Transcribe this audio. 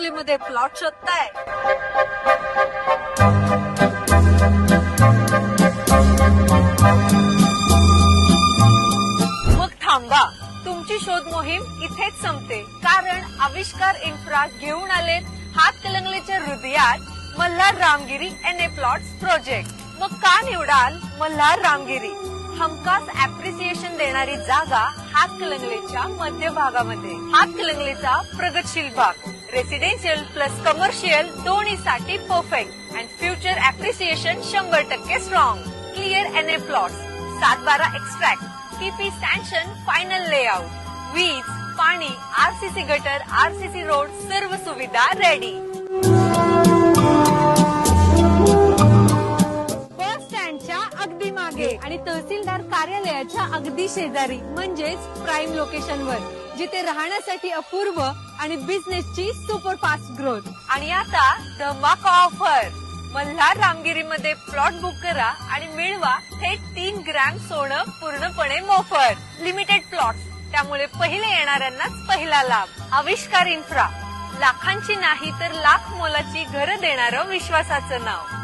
मध्ये प्लॉट शोधताय? मग थांबा, तुमची शोध मोहीम इथेच संपते, कारण आविष्कार इन्फ्रा घेऊन आलेत हातकणंगलेच्या हृदयात Malhar Ramgiri NA plots project. मग का निवडाल मल्हार रामगिरी? हमखास अप्रिसिएशन देणारी जागा हातकणंगलेच्या मध्य भागामध्ये. हातकणंगलेचा प्रगतशील भाग, रेसिडेन्शियल प्लस कमर्शियल दोन्हीसाठी perfect and future appreciation 100% strong. Clear NA plots, 7/12 extract, TP sanction, final layout, वीज, पाणी, आरसीसी गटर, आरसीसी रोड, सर्व सुविधा रेडी. बस स्टँडच्या अगदी मागे आणि तहसीलदार कार्यालयाच्या अगदी शेजारी, म्हणजेच प्राईम लोकेशनवर, जिथे राहण्यासाठी अपूर्व आणि बिझनेसची सुपरफास्ट ग्रोथ. आणि आता धमाका ऑफर, मल्हार रामगिरी मध्ये प्लॉट बुक करा आणि मिळवा थेट 3 ग्रॅम सोनं पूर्णपणे मोफत. लिमिटेड प्लॉट, त्यामुळे पहिले येणाऱ्यांनाच पहिला लाभ. आविष्कार इन्फ्रा, लाखांची नाही तर लाख मोलाची घरं देणारं विश्वासाचं नाव.